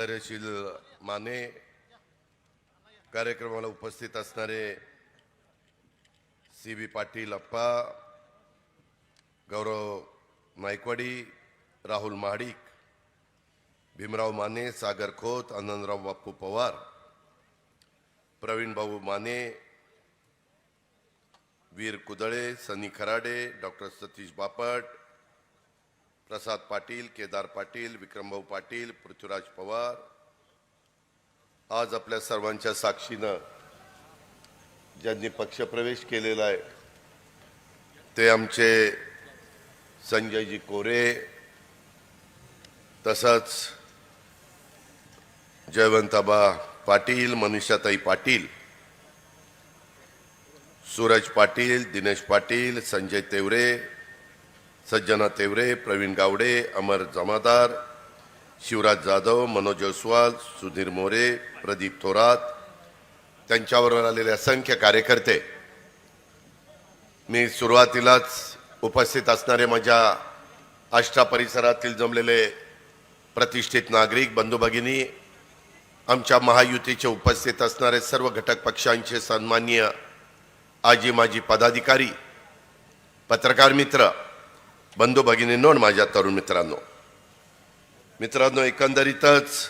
धैर्यशील माने, कार्यक्रमाला उपस्थित असणारे सी बी पाटील अप्पा, गौरव नायकवाडी, राहुल महाडिक, भीमराव माने, सागर खोत, आनंदराव बाप्पू पवार, प्रवीण भाऊ माने, वीर कुदळे, सनी खराडे, डॉक्टर सतीश बापट, प्रसाद पाटील, केदार पाटील, विक्रमभाऊ पाटील, पृथ्वीराज पवार, आज आपल्या सर्वांच्या साक्षीनं ज्यांनी पक्षप्रवेश केलेला आहे ते आमचे संजयजी कोरे, तसंच जयवंताबा पाटील, मनीषाताई पाटील, सूरज पाटील, दिनेश पाटील, संजय तेवरे, सज्जना तेवरे, प्रवीण गावडे, अमर जमादार, शिवराज जाधव, मनोज ओसवाल, सुधीर मोरे, प्रदीप थोरात, त्यांच्याबरोबर आलेले असंख्य कार्यकर्ते, मी सुरुवातीलाच उपस्थित असणारे माझ्या आष्टा परिसरातील जमलेले प्रतिष्ठित नागरिक बंधू भगिनी, आमच्या महायुतीचे उपस्थित असणारे सर्व घटक पक्षांचे सन्माननीय आजी माजी पदाधिकारी, पत्रकार मित्र, बंधू भगिनींनो आणि माझ्या तरुण मित्रांनो, एकंदरीतच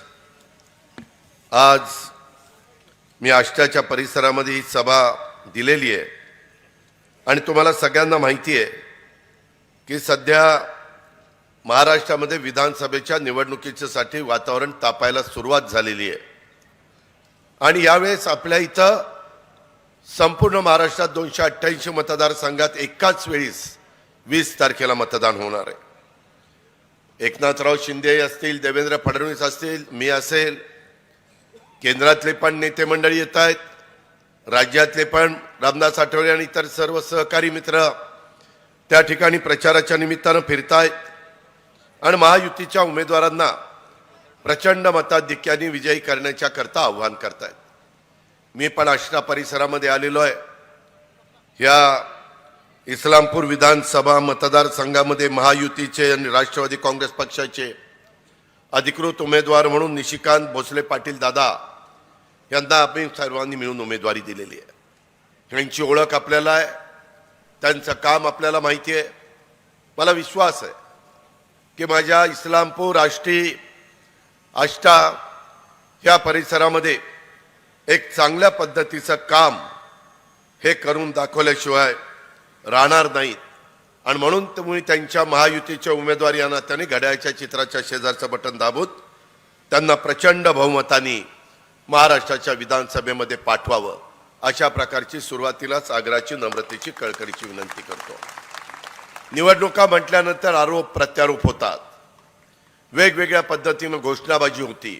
आज मी आष्टाच्या परिसरामध्ये ही सभा दिलेली आहे आणि तुम्हाला सगळ्यांना माहिती आहे की सध्या महाराष्ट्रामध्ये विधानसभेच्या निवडणुकीसाठी वातावरण तापायला सुरुवात झालेली आहे आणि यावेळेस आपल्या इथं संपूर्ण महाराष्ट्रात 288 मतदारसंघात एकाच वेळीस 20 तारखेला मतदान होणार आहे. एकनाथराव शिंदे असतील, देवेंद्र फडणवीस असतील, मी असेल, केंद्रातले पण नेते मंडळी येत आहेत, राज्यातले पण रामदास आठवले आणि इतर सर्व सहकारी मित्र त्या ठिकाणी प्रचाराच्या निमित्तानं फिरतायत आणि महायुतीच्या उमेदवारांना प्रचंड मताधिक्याने विजयी करण्याच्या करता आव्हान करतायत. मी पण आष्टा परिसरामध्ये आलेलो आहे. या इस्लामपूर विधानसभा मतदारसंघामध्ये महायुतीचे आणि राष्ट्रवादी काँग्रेस पक्षाचे अधिकृत उमेदवार म्हणून निशिकांत भोसले पाटील दादा यांना आम्ही सर्वांनी मिळून उमेदवारी दिलेली आहे. त्यांची ओळख आपल्याला आहे, त्यांचं काम आपल्याला माहिती आहे. मला विश्वास आहे की माझ्या इस्लामपूर, आष्टी, आष्टा या परिसरामध्ये एक चांगल्या पद्धतीचं काम हे करून दाखवल्याशिवाय राहणार नाहीत आणि म्हणून तुम्ही त्यांच्या महायुतीच्या उमेदवारी यांना त्यांनी घड्याळाच्या चित्राच्या शेजारचं बटन दाबून त्यांना प्रचंड बहुमताने महाराष्ट्राच्या विधानसभेमध्ये पाठवावं, अशा प्रकारची सुरुवातीलाच आग्रहाची, नम्रतेची, कळकळीची विनंती करतो. निवडणुका म्हटल्यानंतर आरोप प्रत्यारोप होतात, वेगवेगळ्या पद्धतीनं घोषणाबाजी होती.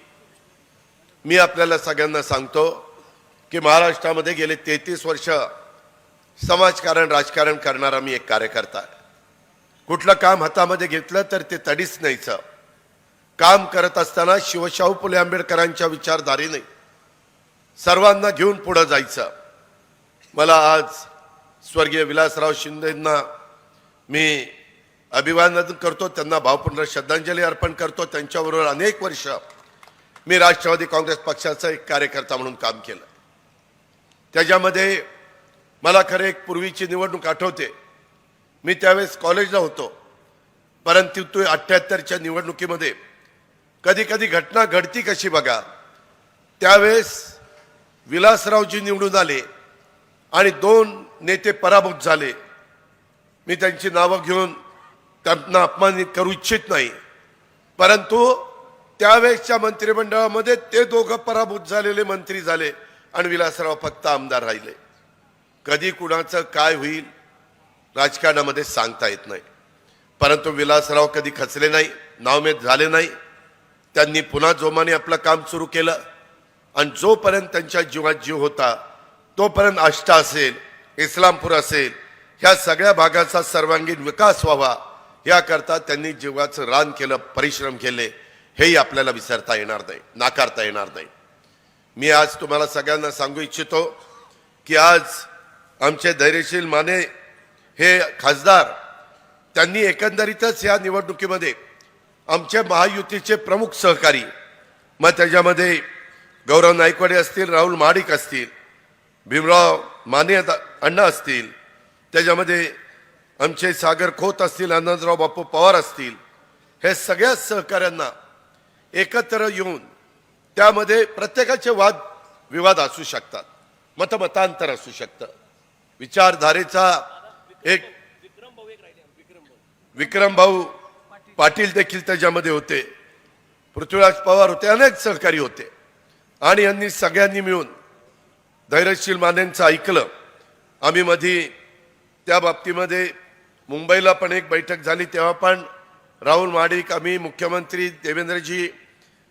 मी आपल्याला सगळ्यांना सांगतो की महाराष्ट्रामध्ये गेले 33 वर्ष समाजकारण, राजकारण करणारा मी एक कार्यकर्ता आहे. कुठलं काम हातामध्ये घेतलं तर ते तडीच न्यायचं. काम करत असताना शिवशाहू फुले आंबेडकरांच्या विचारधारेने सर्वांना घेऊन पुढे जायचं. मला आज स्वर्गीय विलासराव शिंदेंना मी अभिवादन करतो, त्यांना भावपूर्ण श्रद्धांजली अर्पण करतो. त्यांच्याबरोबर अनेक वर्ष मी राष्ट्रवादी काँग्रेस पक्षाचा एक कार्यकर्ता म्हणून काम केलं. त्याच्यामध्ये मला खरे एक पूर्वीची निवडणूक आठवते. मी त्यावेळेस कॉलेजला होतो, परंतु 78च्या निवडणुकीमध्ये कधी कधी घटना घडती कशी बघा. त्यावेळेस विलासरावजी निवडून आले आणि 2 नेते पराभूत झाले. मी त्यांची नावं घेऊन त्यांना अपमानित करू इच्छित नाही, परंतु त्यावेळेसच्या मंत्रिमंडळामध्ये ते दोघं पराभूत झालेले मंत्री झाले आणि विलासराव फक्त आमदार राहिले. कधी कुणाचं काय होईल राजकारणामध्ये सांगता येत नाही, परंतु विलासराव कधी खचले नाही, नावमेद झाले नाही. त्यांनी पुन्हा जोमाने आपलं काम सुरू केलं आणि जोपर्यंत त्यांच्या जीवात जीव होता तोपर्यंत आष्टा असेल, इस्लामपूर असेल, ह्या सगळ्या भागाचा सर्वांगीण विकास व्हावा याकरता त्यांनी जीवाचं रान केलं, परिश्रम केले. हेही आपल्याला विसरता येणार नाही, नाकारता येणार नाही. मी आज तुम्हाला सगळ्यांना सांगू इच्छितो की आज आमचे धैर्यशील माने हे खासदार, त्यांनी एकंदरीतच या निवडणुकीमध्ये आमचे महायुतीचे प्रमुख सहकारी मग त्याच्यामध्ये गौरव नायकवाडे असतील, राहुल महाडिक असतील, भीमराव माने अण्णा असतील, त्याच्यामध्ये आमचे सागर खोत असतील, आनंदराव बापू पवार असतील, हे सगळ्या सहकाऱ्यांना एकत्र येऊन त्यामध्ये प्रत्येकाचे वाद विवाद असू शकतात, मतमतांतर असू शकतं, विचारधारेचा एक विक्रम भाऊ पाटील देखील त्याच्यामध्ये होते, पृथ्वीराज पवार होते, अनेक सहकारी होते आणि यांनी सगळ्यांनी मिळून धैर्यशील मानेंचं ऐकलं. आम्ही मध्ये त्या बाबतीमध्ये मुंबईला पण एक बैठक झाली, तेव्हा पण राहुल महाडिक, आम्ही, मुख्यमंत्री देवेंद्रजी,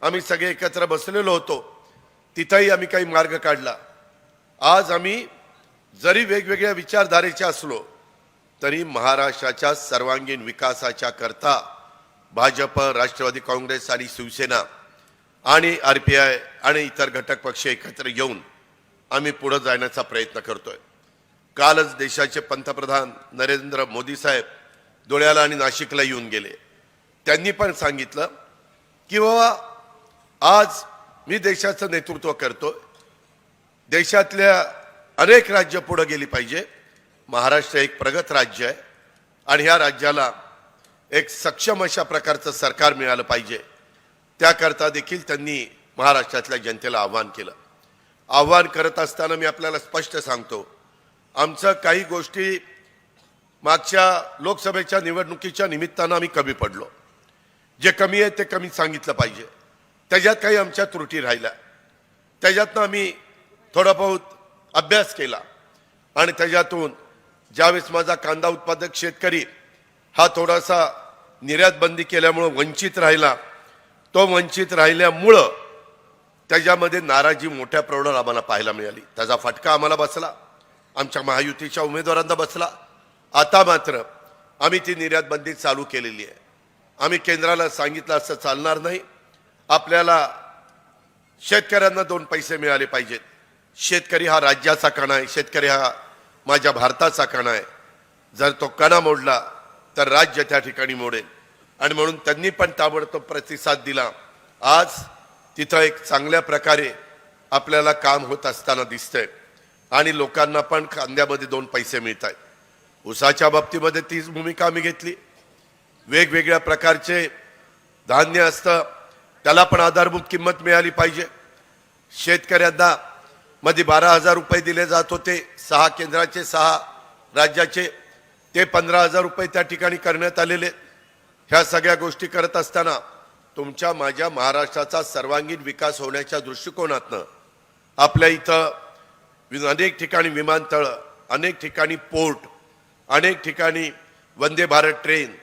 आम्ही सगळे एकत्र बसलेलो होतो. तिथंही आम्ही काही मार्ग काढला. आज आम्ही जरी वेगवेगळ्या विचारधारेचे असलो तरी महाराष्ट्राच्या सर्वांगीण विकासाच्या करता भाजप, राष्ट्रवादी काँग्रेस आणि शिवसेना आणि RPI आणि इतर घटक पक्ष एकत्र येऊन आम्ही पुढे जाण्याचा प्रयत्न करतोय. कालच देशाचे पंतप्रधान नरेंद्र मोदी साहेब धुळ्याला आणि नाशिकला येऊन गेले. त्यांनी पण सांगितलं की बाबा आज मी देशाचं नेतृत्व करतो, देशातल्या अनेक राज्य पुढे गेली पाहिजे, महाराष्ट्र एक प्रगत राज्य आहे आणि ह्या राज्याला एक सक्षम अशा प्रकारचं सरकार मिळालं पाहिजे. त्याकरता देखील त्यांनी महाराष्ट्रातल्या जनतेला आव्हान केलं. आव्हान करत असताना मी आपल्याला स्पष्ट सांगतो, आमचं काही गोष्टी मागच्या लोकसभेच्या निवडणुकीच्या निमित्तानं आम्ही कमी पडलो. जे कमी आहे ते कमी सांगितलं पाहिजे. त्याच्यात काही आमच्या त्रुटी राहिल्या, त्याच्यातनं आम्ही थोडा बहुत अभ्यास केला आणि त्याच्यातून ज्यावेळेस माझा कांदा उत्पादक शेतकरी हा थोडासा निर्यात बंदी केल्यामुळं वंचित राहिला, तो वंचित राहिल्यामुळं त्याच्यामध्ये नाराजी मोठ्या प्रमाणावर आम्हाला पाहायला मिळाली. त्याचा फटका आम्हाला बसला, आमच्या महायुतीच्या उमेदवारांना बसला. आता मात्र आम्ही ती निर्यात बंदी चालू केलेली आहे. आम्ही केंद्राला सांगितलं असं चालणार नाही, आपल्याला शेतकऱ्यांना 2 पैसे मिळाले पाहिजेत. शेतकरी हा राज्याचा कणा आहे, शेतकरी हा माझ्या भारताचा कणा आहे. जर तो कणा मोडला तर राज्य त्या ठिकाणी मोडेल आणि म्हणून त्यांनी पण ताबडतोब प्रतिसाद दिला. आज तिथं एक चांगल्या प्रकारे आपल्याला काम होत असताना दिसतंय आणि लोकांना पण कांद्यामध्ये 2 पैसे मिळत आहेत. ऊसाच्या बाबतीमध्ये तीच भूमिका आम्ही घेतली. वेगवेगळ्या प्रकारचे धान्य असतं, त्याला पण आधारभूत किंमत मिळाली पाहिजे. शेतकऱ्यांना मध्ये 12,000 रुपये दिले जात होते, 6 केंद्राचे 6 राज्याचे, ते 15,000 रुपये त्या ठिकाणी करण्यात आलेले. ह्या सगळ्या गोष्टी करत असताना तुमच्या माझ्या महाराष्ट्राचा सर्वांगीण विकास होण्याच्या दृष्टिकोनातनं आपल्या इथं अनेक ठिकाणी विमानतळ, अनेक ठिकाणी पोर्ट, अनेक ठिकाणी वंदे भारत ट्रेन,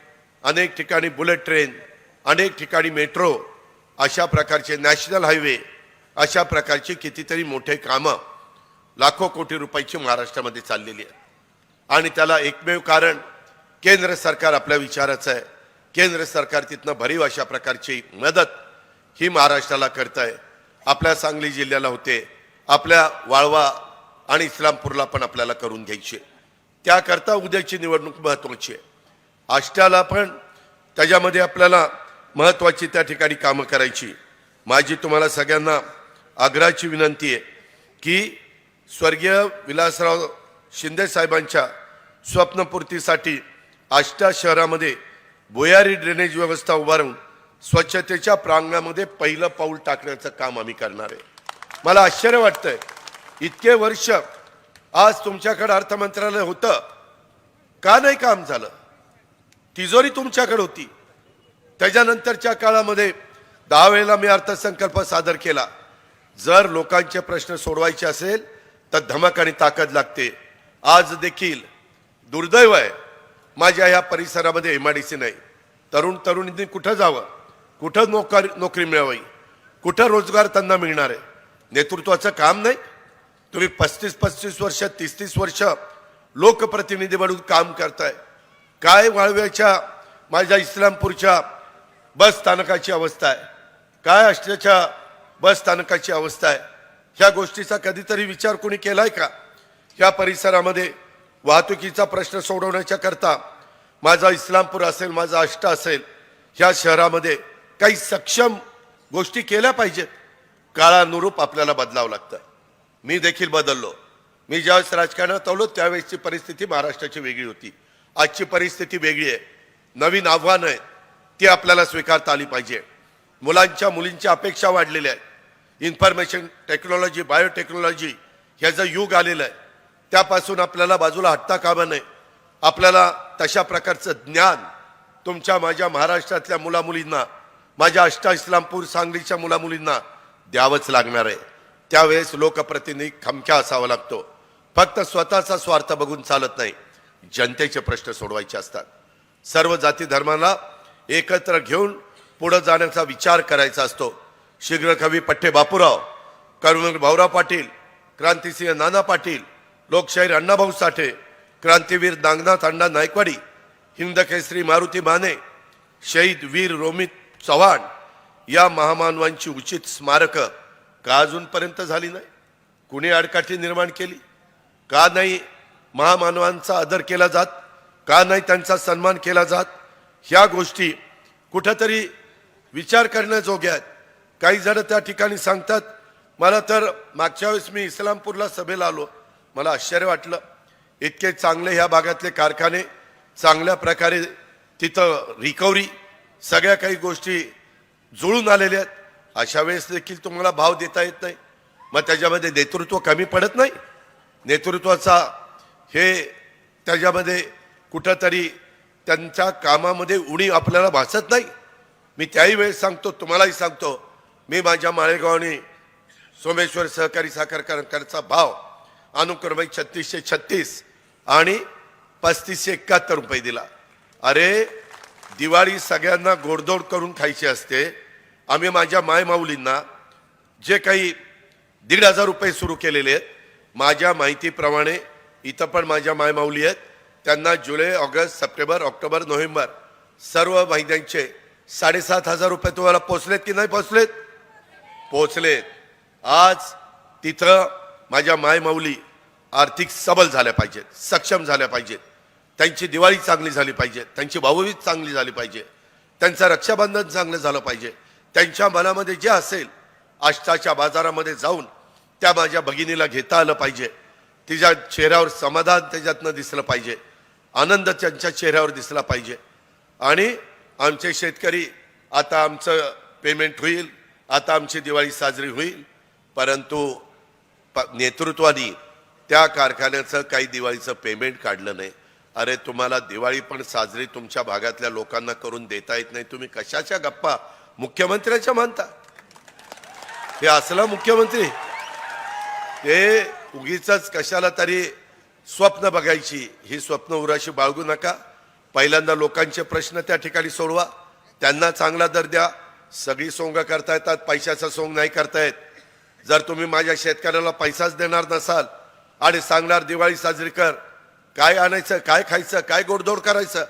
अनेक ठिकाणी बुलेट ट्रेन, अनेक ठिकाणी मेट्रो, अशा प्रकारचे नॅशनल हायवे, अशा प्रकारची कितीतरी मोठे कामं लाखो कोटी रुपयाची महाराष्ट्रामध्ये चाललेली आहे. आणि त्याला एकमेव कारण केंद्र सरकार आपल्या विचाराचं आहे. केंद्र सरकार तिथनं भरीव अशा प्रकारची मदत ही महाराष्ट्राला करत आहे. आपल्या सांगली जिल्ह्याला होते, आपल्या वाळवा आणि इस्लामपूरला पण आपल्याला करून घ्यायची. त्याकरता उद्याची निवडणूक महत्त्वाची आहे. आष्ट्याला पण त्याच्यामध्ये आपल्याला महत्त्वाची त्या ठिकाणी कामं करायची. माझी तुम्हाला सगळ्यांना आग्रहाची विनंती आहे की स्वर्गीय विलासराव शिंदे साहेबांच्या स्वप्नपूर्तीसाठी आष्टा शहरामध्ये भुयारी ड्रेनेज व्यवस्था उभारून स्वच्छतेच्या प्रांगणामध्ये पहिलं पाऊल टाकण्याचं काम आम्ही करणार आहे. मला आश्चर्य वाटतंय, इतके वर्ष आज तुमच्याकडे अर्थ मंत्रालय होतं, का नाही काम झालं? तिजोरी तुमच्याकडे होती. त्याच्यानंतरच्या काळामध्ये 10 वेळेला मी अर्थसंकल्प सादर केला. जर लोकांचे प्रश्न सोडवायचे असेल तर धमक आणि ताकद लागते. आज देखील दुर्दैव आहे, माझ्या ह्या परिसरामध्ये MIDC नाही. तरुणींनी कुठं जावं, कुठं नोकरी मिळवावी, कुठं रोजगार त्यांना मिळणार आहे? नेतृत्वाचं काम नाही. तुम्ही 35-35 वर्ष, 30-30 वर्ष लोकप्रतिनिधी म्हणून काम करताय. काय वाळव्याच्या माझ्या इस्लामपूरच्या बस स्थानकाची अवस्था आहे, काय आष्ट्याच्या बस स्थानकाची अवस्था आहे, ह्या गोष्टीचा कधीतरी विचार कोणी केलाय का? ह्या परिसरामध्ये वाहतुकीचा प्रश्न सोडवण्याच्या करता माझा इस्लामपूर असेल, माझा आष्टा असेल, ह्या शहरामध्ये काही सक्षम गोष्टी केल्या पाहिजेत. काळानुरूप आपल्याला बदलावं लागतं. मी देखील बदललो. मी ज्यावेळेस राजकारणात आलो त्यावेळेसची परिस्थिती महाराष्ट्राची वेगळी होती. आजची परिस्थिती वेगळी आहे. नवीन आव्हानं आहेत, ती आपल्याला स्वीकारता आली पाहिजे. मुलांच्या मुलींच्या अपेक्षा वाढलेल्या आहेत. इन्फॉर्मेशन टेक्नॉलॉजी, बायोटेक्नॉलॉजी ह्याचं युग आलेलं आहे. त्यापासून आपल्याला बाजूला हटता कामा नये. आपल्याला तशा प्रकारचं ज्ञान तुमच्या माझ्या महाराष्ट्रातल्या मुलामुलींना, माझ्या इस्लामपूर सांगलीच्या मुलामुलींना द्यावंच लागणार आहे. त्यावेळेस लोकप्रतिनिधी खमक्या असावा लागतो. फक्त स्वतःचा स्वार्थ बघून चालत नाही. जनतेचे प्रश्न सोडवायचे असतात. सर्व जाती धर्माला एकत्र घेऊन पुढे जाण्याचा विचार करायचा असतो. शीघ्रकवी पठ्ठे बापूराव, कर्मवीर भाऊराव पाटील, क्रांतिसिंह नाना पाटील, लोकशाहीर अण्णाभाऊ साठे, क्रांतीवीर नागनाथ अण्णा नायकवाडी, हिंदकेसरी मारुती माने, शहीद वीर रोमित चव्हाण या महामानवांची उचित स्मारकं का अजूनपर्यंत झाली नाही? कुणी आडकाठी निर्माण केली? का नाही महामानवांचा आदर केला जात? का नाही त्यांचा सन्मान केला जात? ह्या गोष्टी कुठंतरी विचार करण्याजोग्या आहेत. काही जण त्या ठिकाणी सांगतात. मला तर मागच्या वेळेस मी इस्लामपूरला सभेला आलो, मला आश्चर्य वाटलं. इतके चांगले ह्या भागातले कारखाने, चांगल्या प्रकारे तिथं रिकव्हरी, सगळ्या काही गोष्टी जुळून आलेल्या आहेत. अशा वेळेस देखील तुम्हाला भाव देता येत नाही. मग त्याच्यामध्ये नेतृत्व कमी पडत नाही? नेतृत्वाचा हे त्याच्यामध्ये कुठंतरी त्यांच्या कामामध्ये उणीव आपल्याला भासत नाही? मी त्याही वेळेस सांगतो, तुम्हालाही सांगतो, मी माझ्या माळेगावने सोमेश्वर सहकारी साखर कारखान्याचा भाव अनुक्रमे 3636 आणि 3571 रुपये दिला. अरे दिवाळी सगळ्यांना गोडधोड करून खायची असते. आम्ही माझ्या मायमाऊलींना जे काही 1500 रुपये सुरू केलेले आहेत, माझ्या माहितीप्रमाणे इथं पण माझ्या मायमाऊली आहेत, त्यांना जुलै, ऑगस्ट, सप्टेंबर, ऑक्टोबर, नोव्हेंबर सर्व महिन्यांचे 7500 रुपये तुम्हाला पोचलेत की नाही पोचलेत? पोचलेत. आज तिथं माझ्या मायमाऊली आर्थिक सबल झाल्या पाहिजेत, सक्षम झाल्या पाहिजेत. त्यांची दिवाळी चांगली झाली पाहिजे, त्यांची भाऊबीज चांगली झाली पाहिजे, त्यांचं रक्षाबंधन चांगलं झालं पाहिजे. त्यांच्या मनामध्ये जे असेल, आष्टाच्या बाजारामध्ये जाऊन त्या माझ्या भगिनीला घेता आलं पाहिजे. तिच्या चेहऱ्यावर समाधान त्याच्यातनं दिसलं पाहिजे, आनंद त्यांच्या चेहऱ्यावर दिसला पाहिजे. आणि आमचे शेतकरी, आता आमचं पेमेंट होईल, आता आमची दिवाळी साजरी होईल. परंतु नेतृत्वाने त्या कारखान्याचं काही दिवाळीचं पेमेंट काढलं नाही. अरे तुम्हाला दिवाळी पण साजरी तुमच्या भागातल्या लोकांना करून देता येत नाही, तुम्ही कशाच्या गप्पा मुख्यमंत्र्याच्या मानता? हे असला मुख्यमंत्री, ते उगीच कशाला तरी स्वप्न बघायची, ही स्वप्न उराशी बाळगू नका. पहिल्यांदा लोकांचे प्रश्न त्या ठिकाणी सोडवा, त्यांना चांगला दर द्या. सगळी सोंग करता येतात, पैशाचा सोंग नाही करता येत. जर तुम्ही माझ्या शेतकऱ्याला पैसाच देणार नसाल आणि सांगणार दिवाळी साजरी कर, काय आणायचं, काय खायचं, काय गोडधोड करायचं,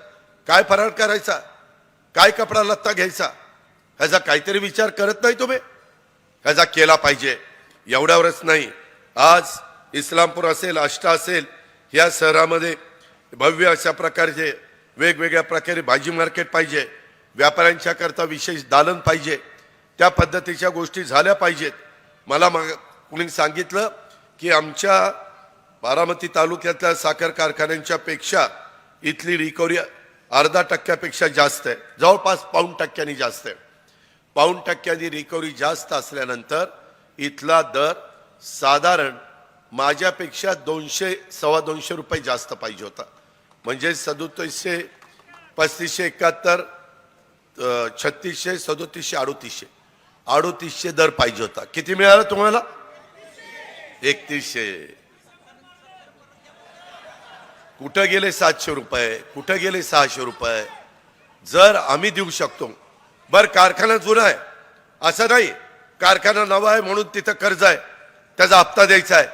काय फराळ करायचा, काय कपडा लत्ता घ्यायचा, ह्याचा काहीतरी विचार करत नाही तुम्ही? ह्याचा केला पाहिजे. एवढ्यावरच नाही, आज इस्लामपूर असेल, आष्टा असेल, या शहरामध्ये भव्य अशा प्रकारचे वेगवेगळ्या प्रकारे भाजी मार्केट पाहिजे, व्यापाऱ्यांच्या करता विशेष दालन पाहिजे, त्या पद्धतीच्या गोष्टी झाल्या पाहिजेत. मला कुणी सांगितलं की आमच्या बारामती तालुक्यातल्या साखर कारखान्यांच्या पेक्षा इथली रिकव्हरी 0.5% जास्त आहे, जवळपास 1% जास्त आहे. 1% रिकव्हरी जास्त असल्यानंतर इथला दर साधारण माझ्यापेक्षा 200-225 रुपये जास्त पाहिजे होता. म्हणजे 3700, 3571, 3600, 3700, 3800 दर पाहिजे होता. किती मिळाला तुम्हाला? 3100. कुठं गेले 700 रुपये, कुठं गेले 600 रुपये? जर आम्ही देऊ शकतो, बर कारखाना जुना आहे असं नाही, कारखाना नवा आहे म्हणून तिथं कर्ज आहे, त्याचा हप्ता द्यायचा आहे,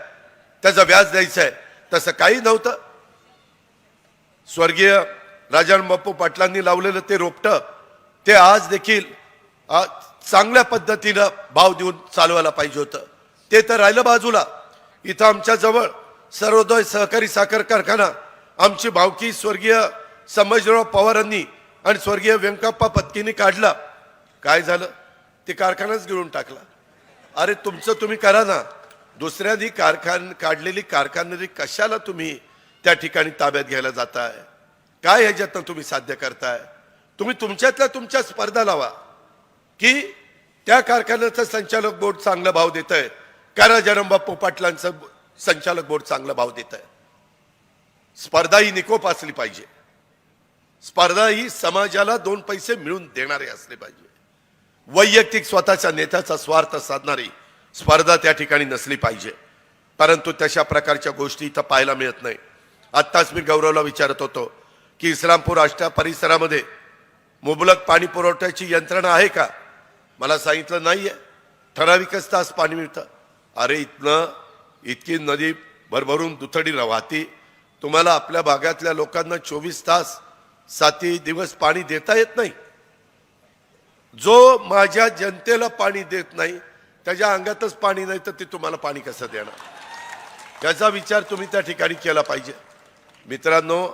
त्याचं व्याज द्यायचं आहे, तसं काही नव्हतं. स्वर्गीय राजाराम बापू पाटलांनी लावलेलं ते रोपटं, ते आज देखील चांगल्या पद्धतीनं भाव देऊन चालवायला पाहिजे होतं. ते तर राहिलं बाजूला. इथं आमच्या जवळ सर्वोदय सहकारी साखर कारखाना, आमची भावकी स्वर्गीय संभाजीराव पवारांनी आणि स्वर्गीय व्यंकप्पा पत्कीनी काढला. काय झालं? ते कारखानाच गिळून टाकला. अरे तुमचं तुम्ही करा ना, दुसऱ्यांनी काढलेली कारखानदारी कशाला तुम्ही त्या ठिकाणी ताब्यात घ्यायला जाताय? काय ह्याच्यातनं तुम्ही साध्य करताय? तुम्ही तुमच्यातल्या तुमच्या स्पर्धा लावा की त्या कारखान्याचं संचालक बोर्ड चांगला भाव देत आहे का राजाराम बापू पाटलांचं संचालक बोर्ड चांगला भाव देत आहे. स्पर्धा ही निकोप असली पाहिजे. स्पर्धा ही समाजाला दोन पैसे मिळून देणारे असले पाहिजे. वैयक्तिक स्वतःच्या नेत्याचा स्वार्थ साधणारी स्पर्धा त्या ठिकाणी नसली पाहिजे. परंतु तशा प्रकारच्या गोष्टी इथं पाहायला मिळत नाही. आत्ताच मी गौरवला विचारत होतो की इस्लामपूर आष्टा परिसरामध्ये मुबलक पाणी पुरवठ्याची यंत्रणा आहे का? मला सांगितलं नाहीये, ठराविकच तास पाणी मिळतं. अरे इथनं इतकी नदी भरभरून दुथडी वाहती, तुम्हाला आपल्या भागातल्या लोकांना 24 तास 7 दिवस पाणी देता येत नाही. जो माझ्या जनतेला पाणी देत नाही त्याच्या अंगातच पाणी नाही तर ते तुम्हाला पाणी कसं देणार? त्याचा विचार तुम्ही त्या ठिकाणी केला पाहिजे. मित्रांनो,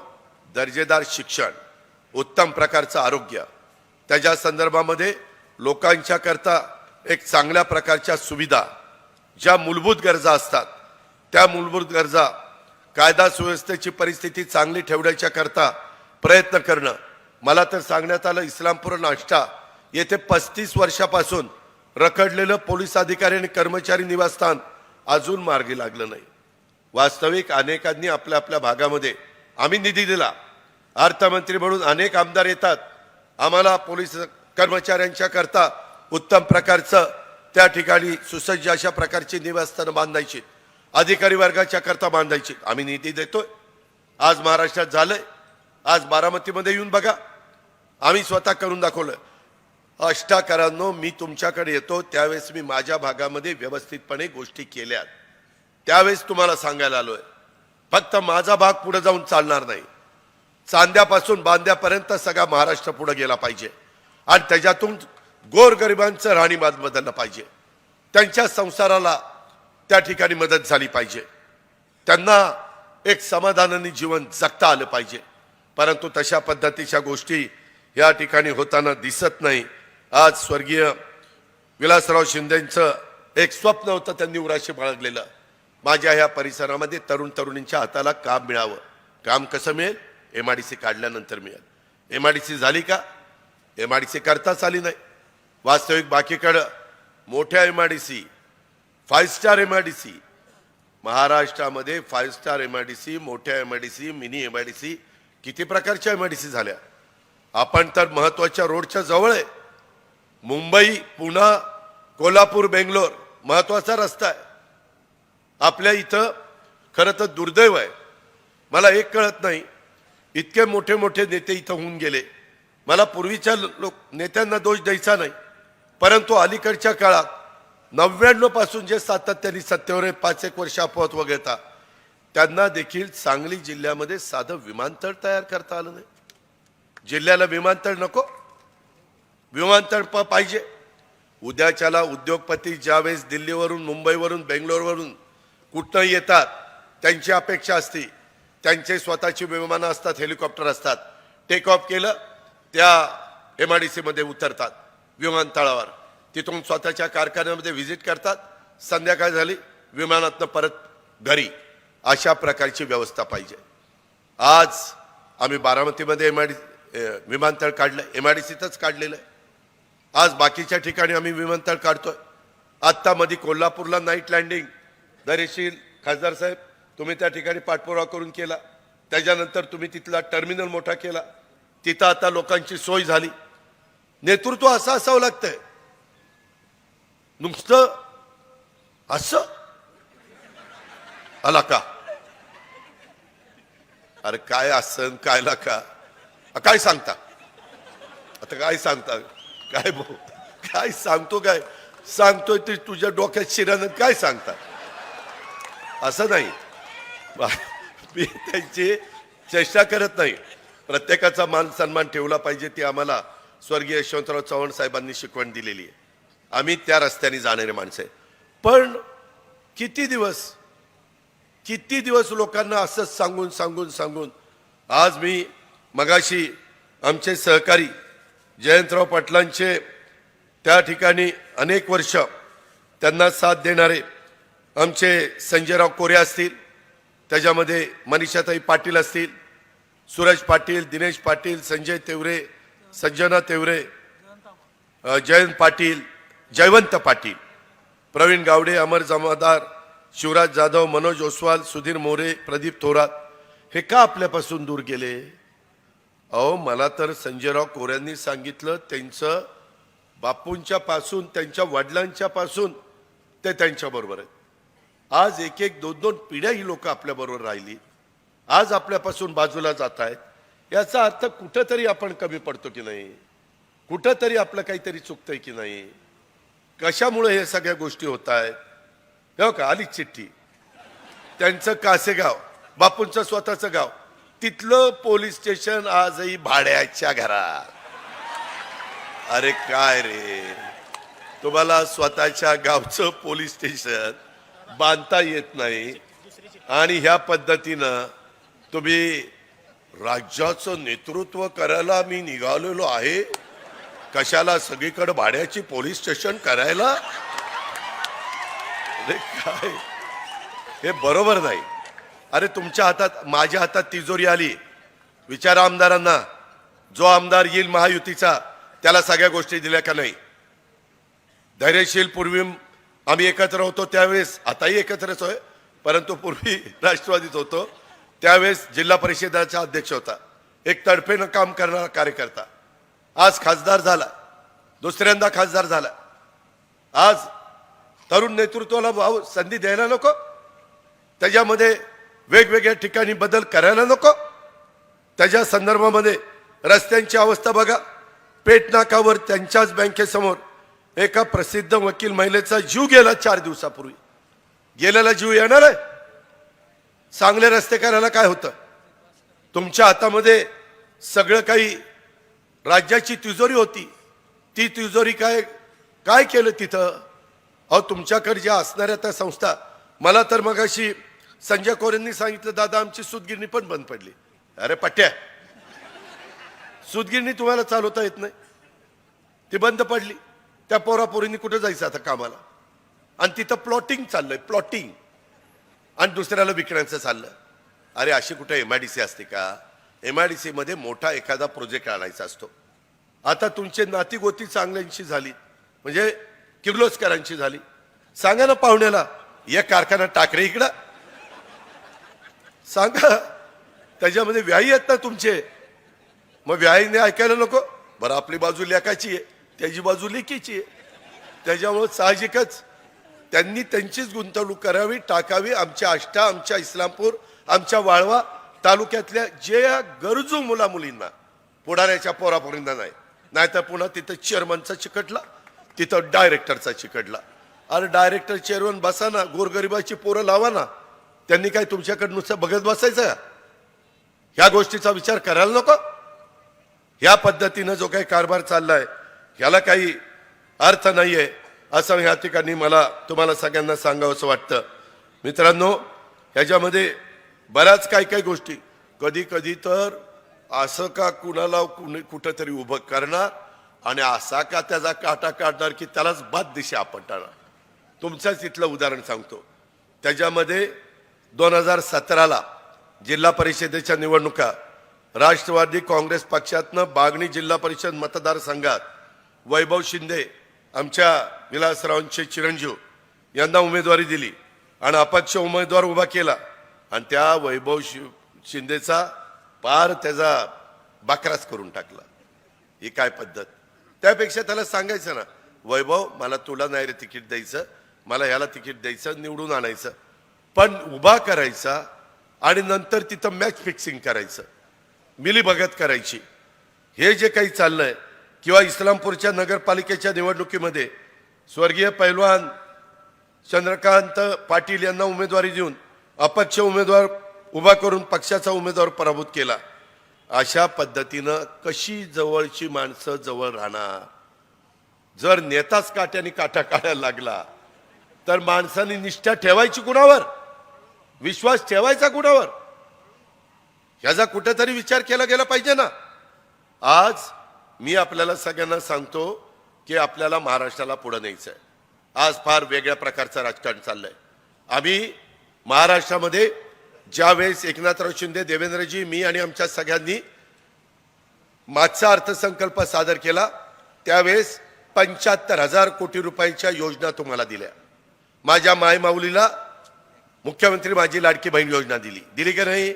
दर्जेदार शिक्षण, उत्तम प्रकारचं आरोग्य, त्याच्या संदर्भामध्ये लोकांच्या करता एक चांगल्या प्रकारच्या सुविधा, ज्या मूलभूत गरजा असतात त्या मूलभूत गरजा, कायदा सुव्यवस्थेची परिस्थिती चांगली ठेवण्याच्या करता प्रयत्न करणं. मला तर सांगण्यात आलं इस्लामपूर आष्टा येथे 35 वर्षापासून रखडलेलं पोलीस अधिकारी आणि कर्मचारी निवासस्थान अजून मार्गी लागलं नाही. वास्तविक अनेकांनी आपल्या आपल्या भागामध्ये आम्ही निधी दिला. अर्थमंत्री म्हणून अनेक आमदार येतात, आम्हाला पोलीस कर्मचाऱ्यांच्या करता उत्तम प्रकारचं त्या ठिकाणी सुसज्ज अशा प्रकारची निवासस्थानं बांधायची, अधिकारी वर्गाच्या करता बांधायची. आम्ही निधी देतोय. आज महाराष्ट्रात झालंय. आज बारामतीमध्ये येऊन बघा, आम्ही स्वतः करून दाखवलं. अष्टाकरांनो, मी तुमच्याकडे येतो त्यावेळेस मी माझ्या भागामध्ये व्यवस्थितपणे गोष्टी केल्यात, त्यावेळेस तुम्हाला सांगायला आलोय. फक्त माझा भाग पुढे जाऊन चालणार नाही. चांद्यापासून बांद्यापर्यंत सगळा महाराष्ट्र पुढे गेला पाहिजे आणि त्याच्यातून गोरगरिबांचं राहणीमान बदललं पाहिजे. त्यांच्या संसाराला त्या ठिकाणी मदत झाली पाहिजे. त्यांना एक समाधानाने जीवन जगता आलं पाहिजे. परंतु तशा पद्धतीच्या गोष्टी या ठिकाणी होताना दिसत नाही. आज स्वर्गीय विलासराव शिंदेंचं एक स्वप्न होतं, त्यांनी उराशी बाळगलेलं. माझ्या ह्या परिसरामध्ये तरुण तरुणींच्या हाताला काम मिळावं. काम कसं मिळेल? MIDC काढल्यानंतर मिळेल. MIDC झाली का? MIDC करताच आली नाही. वास्तविक बाकीकडं मोठ्या MIDC, 5 स्टार MIDC, महाराष्ट्रामध्ये 5 स्टार MIDC, मोठ्या MIDC, मिनी MIDC, किती प्रकारच्या MIDC झाल्या. आपण तर महत्वाच्या रोडच्या जवळ आहे. मुंबई, पुणे, कोल्हापूर, बेंगलोर महत्वाचा रस्ता आहे. आपल्या इथं खरं तर दुर्दैव आहे. मला एक कळत नाही, इतके मोठे मोठे नेते इथं होऊन गेले. मला पूर्वीच्या नेत्यांना दोष द्यायचा नाही, परंतु अलीकडच्या काळात 99 पासून जे सातत्याने सत्तेवर 5-1 वर्ष अपवाद वगळता त्यांना देखील सांगली जिल्ह्यामध्ये साधं विमानतळ तयार करता आलं नाही. जिल्ह्याला विमानतळ नको? विमानतळ पाहिजे. उद्याच्याला उद्योगपती ज्यावेळेस दिल्लीवरून, मुंबईवरून, बेंगलोरवरून कुठं येतात, त्यांची अपेक्षा असते त्यांचे स्वतःची विमानं असतात, हेलिकॉप्टर असतात. टेक ऑफ केलं त्या MIDC मध्ये उतरतात विमानतळावर, तिथून स्वतःच्या कारखान्यामध्ये व्हिजिट करतात, संध्याकाळ झाली विमानातनं परत घरी. अशा प्रकारची व्यवस्था पाहिजे. आज आम्ही बारामतीमध्ये विमानतळ काढलं, MIDCतच काढलेलं आहे. आज बाकीच्या ठिकाणी आम्ही विमानतळ काढतोय. आत्ता मध्ये कोल्हापूरला नाईट लँडिंग दरेशील खासदार साहेब तुम्ही त्या ठिकाणी पाठपुरावा करून केला. त्याच्यानंतर तुम्ही तिथला टर्मिनल मोठा केला, तिथं आता लोकांची सोय झाली. नेतृत्व असं असावं लागतंय. नुसतं असं आला का? अरे काय असं काय ला का? काय सांगता आता? काय सांगता? काय भाऊ काय सांगतो? काय सांगतोय ते तुझ्या डोक्यात शिरानं काय सांगता? असं नाही. मी त्यांची चेष्टा करत नाही. प्रत्येकाचा मान सन्मान ठेवला पाहिजे, ती आम्हाला स्वर्गीय यशवंतराव चव्हाण साहेबांनी शिकवण दिलेली आहे. आम्ही त्या रस्त्याने जाणारे माणसं आहे. पण किती दिवस लोकांना असंच सांगून आज मी मगाशी आमचे सहकारी जयंतराव पाटलांचे त्या ठिकाणी अनेक वर्ष त्यांना साथ देणारे आमचे संजयराव कोरे असतील, त्याच्यामध्ये मनीषाताई पाटील असतील, सूरज पाटील, दिनेश पाटील, संजय तेवरे, संजना तेवरे, जयवंत पाटील, प्रवीण गावडे, अमर जमादार, शिवराज जाधव, मनोज ओसवाल, सुधीर मोरे, प्रदीप थोरात हे का आपल्यापासून दूर गेले? अहो, मला तर संजयराव कोऱ्यांनी सांगितलं त्यांचं बापूंच्या पासून, त्यांच्या वडिलांच्या पासून ते त्यांच्या बरोबर आहेत. आज एक एक दोन दोन पिढ्या ही लोक आपल्या बरोबर राहिली, आज आपल्यापासून बाजूला जात आहेत. याचा अर्थ कुठंतरी आपण कमी पडतो की नाही, कुठंतरी आपलं काहीतरी चुकतंय की नाही. कशामुळे हे सगळ्या गोष्टी होत आहेत? हो का, आली चिठ्ठी. त्यांचं कासेगाव, बापूंचं स्वतःचं गाव, तिथलं पोलीस स्टेशन आजही भाड्याच्या घरात. अरे काय रे, तुम्हाला स्वतःच्या गावचं पोलीस स्टेशन बांधता येत नाही आणि ह्या पद्धतीनं तुम्ही राज्याचं नेतृत्व करायला मी निघालेलो आहे, कशाला सगळीकडे भाड्याची पोलीस स्टेशन करायला? अरे काय, हे बरोबर नाही. अरे तुमच्या हातात, माझ्या हातात तिजोरी आली. विचारा आमदारांना, जो आमदार येईल महायुतीचा त्याला सगळ्या गोष्टी दिल्या का नाही? धैर्यशील पूर्वी आम्ही एकत्र होतो त्यावेळेस, आताही एकत्रच होय, परंतु पूर्वी राष्ट्रवादीत होतो त्यावेळेस जिल्हा परिषदेचा अध्यक्ष होता, एक तडफेनं काम करणारा कार्यकर्ता. आज खासदार झाला, दुसऱ्यांदा खासदार झाला. आज तरुण नेतृत्वाला भाऊ संधी द्यायला नको? त्याच्यामध्ये वेगवेगळ्या ठिकाणी बदल करायला नको? त्याच्या संदर्भामध्ये रस्त्यांची अवस्था बघा. पेठ नाकावर त्यांच्याच बँकेसमोर एका प्रसिद्ध वकील महिलेचा जीव गेला 4 दिवसापूर्वी. गेलेला जीव येणार आहे? चांगले रस्ते करायला काय होतं? तुमच्या हातामध्ये सगळं काही राज्याची तिजोरी होती, ती तिजोरी काय काय केलं तिथं? अहो, तुमच्याकडे ज्या असणाऱ्या त्या संस्था, मला तर मगाशी संजय कोरेंनी सांगितलं, दादा आमची सूतगिरणी पण बंद पडली. अरे पट्ट्या, सूतगिरणी तुम्हाला चालवता येत नाही, ती बंद पडली. त्या पोरापोरींनी कुठे जायचं आता कामाला? आणि तिथं प्लॉटिंग चाललंय, प्लॉटिंग, आणि दुसऱ्याला विकण्याचं चाललं. अरे अशी कुठे MIDC असते का? MIDC मध्ये मोठा एखादा प्रोजेक्ट आणायचा असतो. आता तुमचे नाती गोती चांगल्यांची झाली, म्हणजे किर्लोस्करांची झाली. सांगा ना पाहुण्याला, एक कारखाना टाकरे इकडं, सांगा. त्याच्यामध्ये व्याही आहेत ना तुमचे, मग व्याहीने ऐकायला नको? बरं, आपली बाजू लेकाची आहे, त्याची बाजू लेकीची आहे. त्याच्यामुळे साहजिकच त्यांनी त्यांचीच गुंतवणूक करावी, टाकावी. आमच्या आष्टा, आमच्या इस्लामपूर, आमच्या वाळवा तालुक्यातल्या जे गरजू मुलामुलींना, पुढाऱ्याच्या पोरापोरींना नाही, नाहीतर पुन्हा तिथं चेअरमनचा चिकटला, तिथं डायरेक्टरचा चिकटला. अरे डायरेक्टर चेअरमन बसा ना, गोरगरिबाची पोरं लावा ना. त्यांनी काय तुमच्याकडे नुसतं बघत बसायचं का? ह्या गोष्टीचा विचार करायला नको? ह्या पद्धतीनं जो काही कारभार चाललाय ह्याला काही अर्थ नाहीये, असं ह्या ठिकाणी मला तुम्हाला सगळ्यांना सांगावंसं वाटतं. मित्रांनो, ह्याच्यामध्ये बऱ्याच काही काही गोष्टी, कधी कधी तर असं का कुणाला कुठंतरी उभं करणार आणि असा का त्याचा काटा काढणार की त्यालाच बाद दिशा आपटणार. तुमच्याच इथलं उदाहरण सांगतो. त्याच्यामध्ये 2017ला जिल्हा परिषदेच्या निवडणुका राष्ट्रवादी काँग्रेस पक्षातनं बागणी जिल्हा परिषद मतदारसंघात वैभव शिंदे, आमच्या विलासरावांचे चिरंजीव यांना उमेदवारी दिली आणि अपक्ष उमेदवार उभा केला आणि त्या वैभव शिंदेचा पार त्याचा बाकराच करून टाकला. ही काय पद्धत? त्यापेक्षा त्याला सांगायचं ना, वैभव मला तुला नाही रे तिकीट द्यायचं, मला ह्याला तिकीट द्यायचं, निवडून आणायचं. पण उभा करायचा आणि नंतर तिथं मॅच फिक्सिंग करायचं, मिलीभगत करायची. हे जे काही चाललंय, किंवा इस्लामपूरच्या नगरपालिकेच्या निवडणुकीमध्ये स्वर्गीय पैलवान चंद्रकांत पाटील यांना उमेदवारी देऊन अपक्ष उमेदवार उभा करून पक्षाचा उमेदवार पराभूत केला. अशा पद्धतीनं कशी जवळची माणसं जवळ राहणार? जर नेताच काट्याने काटा काढायला लागला तर माणसांनी निष्ठा ठेवायची कुणावर? विश्वास ठेवायचा कुणावर? ह्याचा कुठेतरी विचार केला गेला पाहिजे ना. आज मी आपल्याला सगळ्यांना सांगतो की आपल्याला महाराष्ट्राला पुढे न्यायचं आहे. आज फार वेगळ्या प्रकारचं राजकारण चाललंय. आम्ही महाराष्ट्रामध्ये ज्यावेळेस एकनाथराव शिंदे, देवेंद्रजी, मी आणि आमच्या सगळ्यांनी मागचा अर्थसंकल्प सादर केला त्यावेळेस 75,000 कोटी रुपयाच्या योजना तुम्हाला दिल्या. माझ्या मायमाऊलीला मुख्यमंत्री माझी लाडकी बहीण योजना दिली की नाही?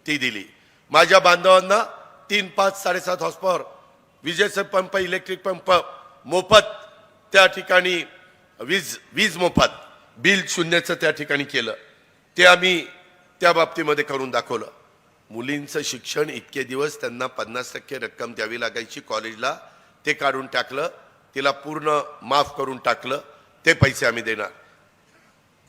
ती दिली. माझ्या बांधवांना 3, 5, 7.5 हॉर्स पॉवर विजेचे पंप, इलेक्ट्रिक पंप मोफत, त्या ठिकाणी वीज मोफत, बिल शून्याचं त्या ठिकाणी केलं. ते आम्ही त्या बाबतीमध्ये करून दाखवलं. मुलींचं शिक्षण इतके दिवस त्यांना 50% रक्कम द्यावी लागायची कॉलेजला, ते काढून टाकलं. तिला पूर्ण माफ करून टाकलं. ते पैसे आम्ही देणार.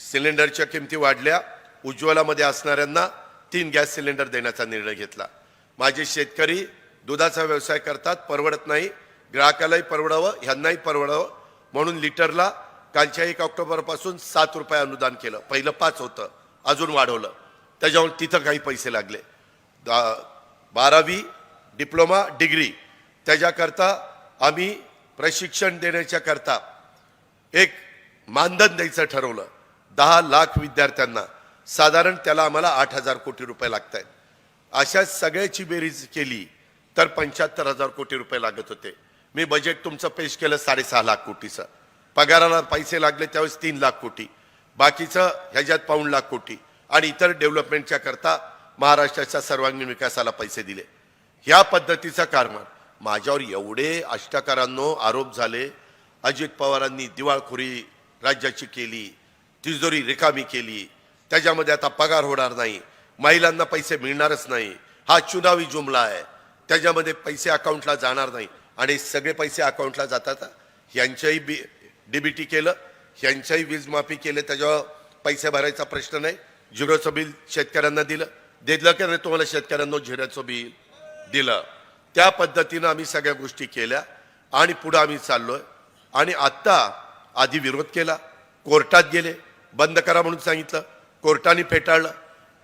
सिलेंडरच्या किमती वाढल्या. उज्ज्वलामध्ये असणाऱ्यांना 3 गॅस सिलेंडर देण्याचा निर्णय घेतला. माझे शेतकरी दुधाचा व्यवसाय करतात, परवडत नाही. ग्राहकालाही परवडावं, ह्यांनाही परवडावं म्हणून लिटरला कालच्या 1 ऑक्टोबरपासून 7 रुपये अनुदान केलं. पहिलं 5 होतं, अजून वाढवलं. त्याच्यावर तिथं काही पैसे लागले. 12वी डिप्लोमा डिग्री त्याच्याकरता आम्ही प्रशिक्षण देण्याच्या करता एक मानधन द्यायचं ठरवलं. 10 लाख विद्यार्थ्यांना साधारण त्याला आम्हाला 8,000 कोटी रुपये लागत आहेत. अशा सगळ्याची बेरीज केली तर 75,000 कोटी रुपये लागत होते. मी बजेट तुमचं पेश केलं 6.5 लाख कोटीचं. पगाराला पैसे लागले त्यावेळेस 3 लाख कोटी, बाकीचं ह्याच्यात 5 लाख कोटी आणि इतर डेव्हलपमेंटच्या करता महाराष्ट्राच्या सर्वांगीण विकासाला पैसे दिले. ह्या पद्धतीचा कारभार. माझ्यावर एवढे अष्टकारांनो आरोप झाले. अजित पवारांनी दिवाळखोरी राज्याची केली, तिजोरी रिकामी केली, त्याच्यामध्ये आता पगार होणार नाही, महिलांना पैसे मिळणारच नाही, हा चुनावी जुमला आहे, त्याच्यामध्ये पैसे अकाउंटला जाणार नाही. आणि सगळे पैसे अकाउंटला जातात. यांच्याही डीबीटी केलं, यांच्याही वीज माफी केले, त्याच्यावर पैसे भरायचा प्रश्न नाही. झिरोचं बिल शेतकऱ्यांना दिलं की नाही? तुम्हाला शेतकऱ्यांना झिरोचं बिल दिलं. त्या पद्धतीनं आम्ही सगळ्या गोष्टी केल्या आणि पुढे आम्ही चाललोय. आणि आत्ता आधी विरोध केला, कोर्टात गेले, बंद करा म्हणून सांगितलं, कोर्टाने फेटाळलं,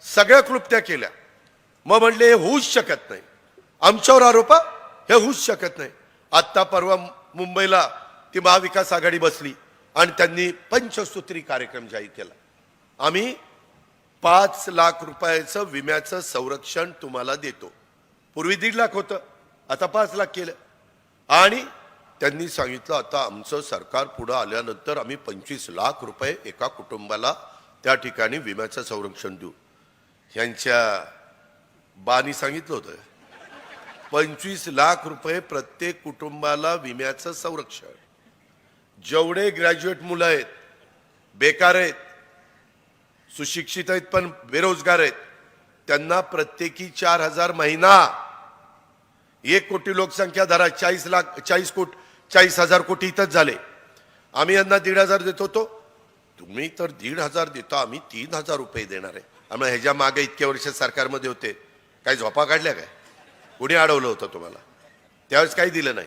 सगळ्या क्लुप्त्या केल्या. मग म्हणले हे होऊच शकत नाही, आमच्यावर आरोप, हे होऊच शकत नाही. आत्ता परवा मुंबईला ती महाविकास आघाडी बसली आणि त्यांनी पंचसूत्री कार्यक्रम जाहीर केला. आम्ही 5 लाख रुपयाचं विम्याचं संरक्षण तुम्हाला देतो. पूर्वी 1.5 लाख होतं, आता 5 लाख केलं. आणि त्यांनी सांगितलं आता आमचं सरकार पुढे आल्यानंतर आम्ही 25 लाख रुपये एका कुटुंबाला त्या ठिकाणी विम्याचं संरक्षण देऊ. ह्यांच्या बानी सांगितलं होतं 25 लाख रुपये प्रत्येक कुटुंबाला विम्याचं संरक्षण. जेवढे ग्रॅज्युएट मुलं आहेत, बेकार आहेत, सुशिक्षित आहेत पण बेरोजगार आहेत, त्यांना प्रत्येकी 4,000 महिना. 1 कोटी लोकसंख्या धरा, 40,000 कोटी इथंच झाले. आम्ही यांना 1,500 देत होतो, तुम्ही तर 1,500 देता, आम्ही 3,000 रुपये देणार आहे. आम्हाला ह्याच्या मागे इतके वर्ष सरकारमध्ये होते, काही झोपा काढल्या काय? कोणी अडवलं होतं तुम्हाला? त्यावेळेस काही दिलं नाही.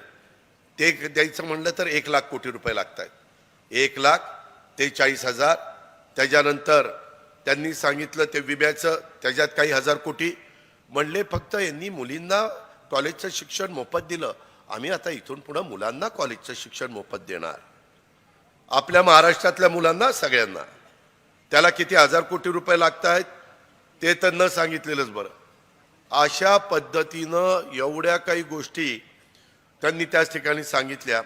ते द्यायचं म्हणलं तर 1 लाख कोटी रुपये लागत आहेत. 1 लाख ते 40,000. त्याच्यानंतर त्यांनी सांगितलं ते विम्याचं, त्याच्यात काही 1,000 कोटी म्हणले फक्त यांनी मुलींना कॉलेजचं शिक्षण मोफत दिलं. आम्ही आता इथून पुढे मुलांना कॉलेजचं शिक्षण मोफत देणार, आपल्या महाराष्ट्रातल्या मुलांना सगळ्यांना. त्याला किती 1,000 कोटी रुपये लागत आहेत ते तर न सांगितलेलंच बरं. अशा पद्धतीनं एवढ्या काही गोष्टी त्यांनी त्याच ठिकाणी सांगितल्या.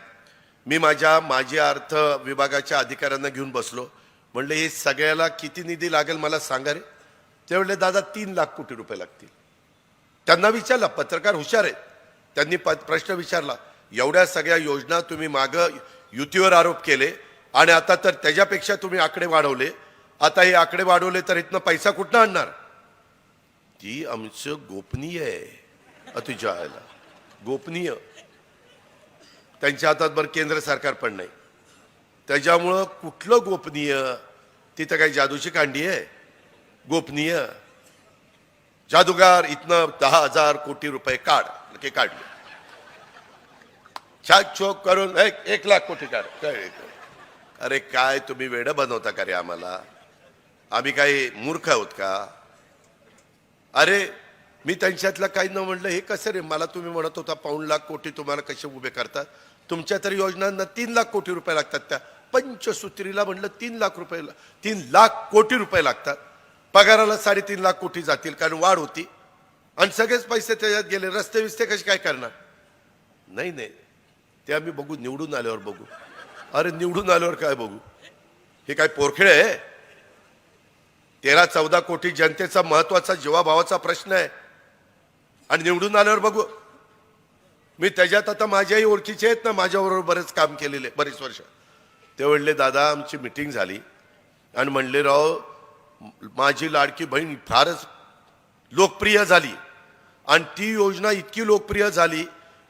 मी माजी अर्थ विभागाच्या अधिकाऱ्यांना घेऊन बसलो. म्हणले हे सगळ्याला किती निधी लागेल मला सांगा रे. ते म्हणले दादा 3 लाख कोटी रुपये लागतील. त्यांना विचारला, पत्रकार हुशार आहेत, त्यांनी प्रश्न विचारला, एवढ्या सगळ्या योजना तुम्ही मागं युतीवर आरोप केले आणि आता तर त्याच्यापेक्षा तुम्ही आकडे वाढवले, आता हे आकडे वाढवले तर इथनं पैसा कुठनं आणणार? ती आमचं गोपनीय आहे. तुझ्या गोपनीय, त्यांच्या हातात बरं केंद्र सरकार पण नाही, त्याच्यामुळं कुठलं गोपनीय? तिथं काही जादूची कांडी आहे? गोपनीय जादूगार इथनं 10,000 कोटी रुपये काढले, छाक छोक करून 1 लाख कोटी काढ. अरे काय तुम्ही वेड बनवता का रे आम्हाला? आम्ही काही मूर्ख आहोत का? अरे मी त्यांच्यातलं काही न म्हणलं, हे कसं रे? मला तुम्ही म्हणत होता 5 लाख कोटी तुम्हाला कसे उभे करतात? तुमच्या तरी योजनांना 3 लाख कोटी रुपये लागतात. त्या पंचसूत्रीला म्हणलं 3 लाख कोटी रुपये लागतात. पगाराला 3.5 लाख कोटी जातील कारण वाढ होती आणि सगळेच पैसे त्याच्यात गेले. रस्ते विस्ते कसे काय करणार? नाही नाही, ते आम्ही बघू, निवडून आल्यावर बघू. अरे निवडून आल्यावर काय बघू? हे काय पोरखेळ आहे? 13-14 कोटी जनतेचा महत्वाचा जीवाभावाचा प्रश्न आहे आणि निवडून आल्यावर बघू. मी त्याच्यात आता माझ्याही ओळखीचे आहेत ना, माझ्याबरोबर बरेच काम केलेले बरीच वर्ष. ते म्हणले दादा आमची मिटिंग झाली आणि म्हणले राव माझी लाडकी बहीण फारच लोकप्रिय झाली आणि ती योजना इतकी लोकप्रिय झाली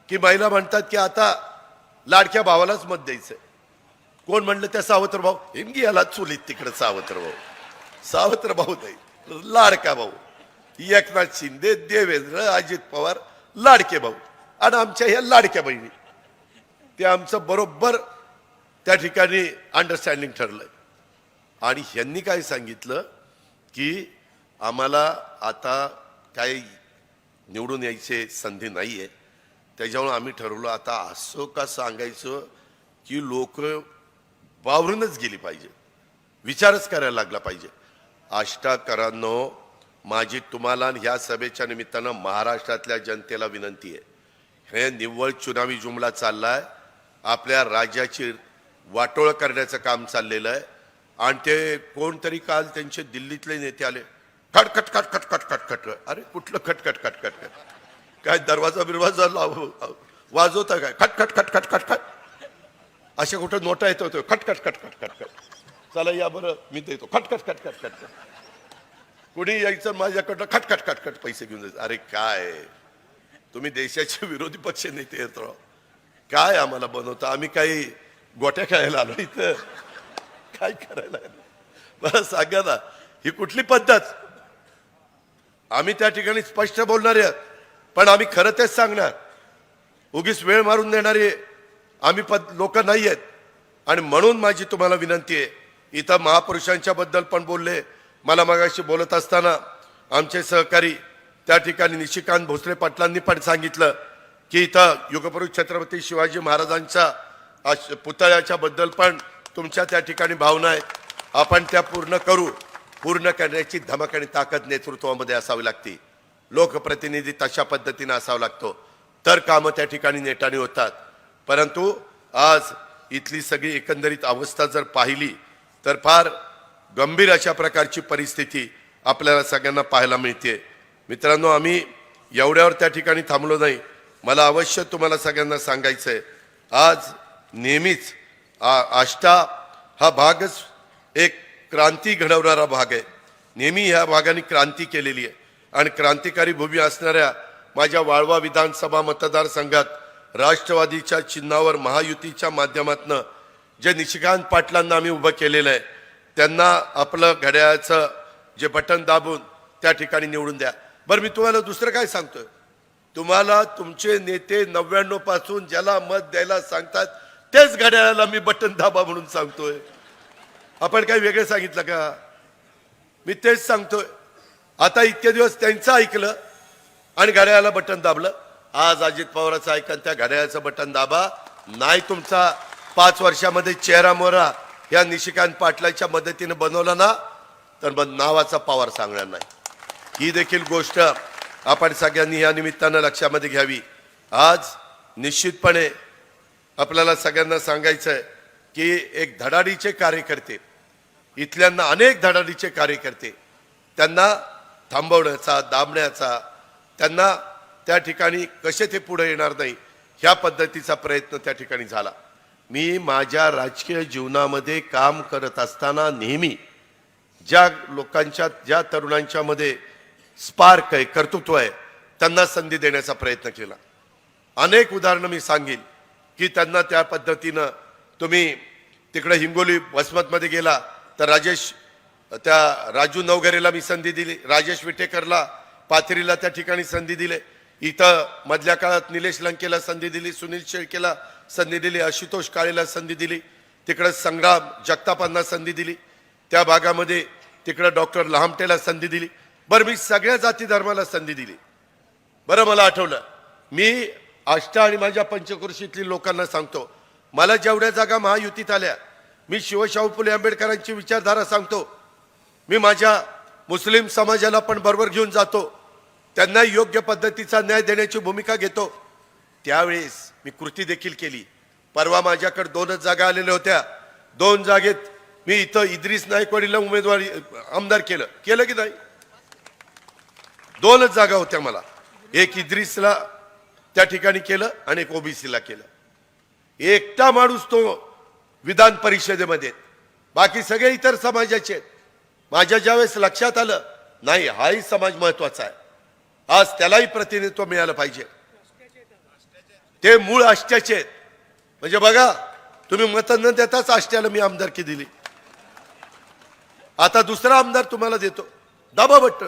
की महिला म्हणतात की आता लाडक्या भावालाच मत द्यायचंय. कोण म्हणलं? त्या सावत्र भाऊ. हिमगी याला चुलीत तिकडे सावत्र भाऊ नाही, लाडका भाऊ. एकनाथ शिंदे, देवेंद्र, अजित पवार लाडके भाऊ आणि आमच्या ह्या लाडक्या बहिणी. ते आमचं बरोबर त्या ठिकाणी अंडरस्टँडिंग ठरलंय. आणि ह्यांनी काय सांगितलं की आम्हाला आता काही निवडून यायची संधी नाहीये, त्याच्यामुळे आम्ही ठरवलं आता असं का सांगायचं की लोक वावरूनच गेली पाहिजे, विचारच करायला लागला पाहिजे. आष्टाकरांनो, माझी तुम्हाला ह्या सभेच्या निमित्तानं महाराष्ट्रातल्या जनतेला विनंती आहे. हे निव्वळ चुनावी जुमला चाललाय, आपल्या राज्याची वाटोळ करण्याचं काम चाललेलं आहे. आणि ते कोणतरी काल त्यांचे दिल्लीतले नेते आले, खटखट खटखट खटखट खट. अरे कुठलं खटखट खटखट खट? काय दरवाजा बिरवाजा वाजवता काय? खटखट खटखट खटखट अशा कुठं नोटा येत होतो? खटखट खटखट खटखट. चला या बरं मी देतो खटखट खटखट खटखट. कुणी यायचं माझ्याकडनं खटखट खटखट पैसे घेऊन जायचं. अरे काय तुम्ही देशाचे विरोधी पक्ष नेते येत राव, काय आम्हाला बनवता? आम्ही काही गोट्या खेळायला आलो इथं? काय करायला? मला सांगा ना, ही कुठली पद्धत? आम्ही त्या ठिकाणी स्पष्ट बोलणार आहे, पण आम्ही खरं तेच सांगणार. उगीच वेळ मारून देणारे आम्ही लोक नाही आहेत. आणि म्हणून माझी तुम्हाला विनंती आहे, इथं महापुरुषांच्या बद्दल पण बोलले. मला मगाशी बोलत असताना आमचे सहकारी त्या ठिकाणी निशिकांत भोसले पाटलांनी पण सांगितलं की इथं युगपुरुष छत्रपती शिवाजी महाराजांच्या पुतळ्याच्या बद्दल पण तुमच्या त्या ठिकाणी भावना आहेत. आपण त्या पूर्ण करण्याची धमक आणि ताकद नेतृत्वामध्ये असावी लागते. लोकप्रतिनिधी तशा पद्धतीने असावा लागतो, तर कामं त्या ठिकाणी नेटाने होतात. परंतु आज इथली सगळी एकंदरीत अवस्था जर पाहिली तर फार गंभीर अशा प्रकारची परिस्थिती आपल्याला सगळ्यांना पाहायला मिळते. मित्रांनो, आम्ही एवढ्यावर त्या ठिकाणी थांबलो नाही. मला अवश्य तुम्हाला सगळ्यांना सांगायचं आहे, आज नेहमीच आष्टा हा भागच एक क्रांती घडवणारा भाग आहे. नेहमी ह्या भागाने क्रांती केलेली आहे आणि क्रांतिकारी भूमी असणाऱ्या माझ्या वाळवा विधानसभा मतदारसंघात राष्ट्रवादीच्या चिन्हावर महायुतीच्या माध्यमातून जे निशिकांत पाटलांना आम्ही उभं केलेलं आहे, त्यांना आपलं घड्याळाचं जे बटन दाबून त्या ठिकाणी निवडून द्या. बरं, मी तुम्हाला दुसरं काय सांगतोय, तुम्हाला तुमचे नेते 99 पासून ज्याला मत द्यायला सांगतात तेच घड्याळाला मी बटन दाबा म्हणून सांगतोय. आपण काही वेगळं सांगितलं का? मी तेच सांगतोय. आता इतके दिवस त्यांचं ऐकलं आणि घड्याळाला बटन दाबलं. आज अजित पवारांचं ऐकन, त्या घड्याळाचं बटन दाबा. नाही तुमचा 5 वर्षामध्ये चेहरा मोहरा या निशिकांत पाटलाच्या मदतीने बनवला ना, तर मग नावाचा पवार सांगणार नाही. ही देखील गोष्ट आपण सगळ्यांनी या निमित्तानं लक्षामध्ये घ्यावी. आज निश्चितपणे आपल्याला सगळ्यांना सांगायचं आहे की एक धडाडीचे कार्यकर्ते, इथल्यांना अनेक धडाडीचे कार्यकर्ते, त्यांना थांबवण्याचा, दाबण्याचा, त्यांना त्या ठिकाणी कसे ते पुढे येणार नाही ह्या पद्धतीचा प्रयत्न त्या ठिकाणी झाला. मी माझ्या राजकीय जीवनामध्ये काम करत असताना नेहमी ज्या लोकांच्या, ज्या तरुणांच्या मध्ये स्पार्क आहे, कर्तृत्व आहे, त्यांना संधी देण्याचा प्रयत्न केला. अनेक उदाहरणं मी सांगेन की त्यांना त्या पद्धतीनं, तुम्ही तिकडे हिंगोली वसमतमध्ये गेला तर राजू नवघरेला मी संधी दिली, राजेश विटेकरला पाथरीला त्या ठिकाणी संधी दिली, इथं मधल्या काळात निलेश लंकेला संधी दिली, सुनील शेळकेला संधी दिली, आशुतोष काळेला संधी दिली, तिकडं संग्राम जगतापांना संधी दिली, त्या भागामध्ये तिकडं डॉक्टर लहामटेला संधी दिली. बरं, मी सगळ्या जाती धर्माला संधी दिली. बरं, मला आठवलं, मी आष्टा आणि माझ्या पंचक्रोशीतली लोकांना सांगतो, मला जेवढ्या जागा महायुतीत आल्या मी शिवशाहू फुले आंबेडकरांची विचारधारा सांगतो. मी माझ्या मुस्लिम समाजाला पण बरोबर घेऊन जातो, त्यांना योग्य पद्धतीचा न्याय देण्याची भूमिका घेतो. त्यावेळेस मी कृती देखील केली. परवा माझ्याकडे 2च जागा आलेल्या होत्या. 2 जागेत मी इथं इद्रिस नायकवाडीला उमेदवारी आमदार केलं की नाही? 2च जागा होत्या मला. एक इद्रिसला त्या ठिकाणी केलं आणि एक ओबीसीला केलं. एकटा माणूस तो विधान परिषदेमध्ये, बाकी सगळे इतर समाजाचे आहेत. माझ्या ज्यावेळेस लक्षात आलं नाही हाही समाज महत्वाचा आहे, आज त्यालाही प्रतिनिधित्व मिळालं पाहिजे, ते मूळ आष्ट्याचे आहेत. म्हणजे बघा, तुम्ही मत न देताच आष्ट्याला मी आमदारकी दिली. आता दुसरा आमदार तुम्हाला देतो, दाबा बट्ट,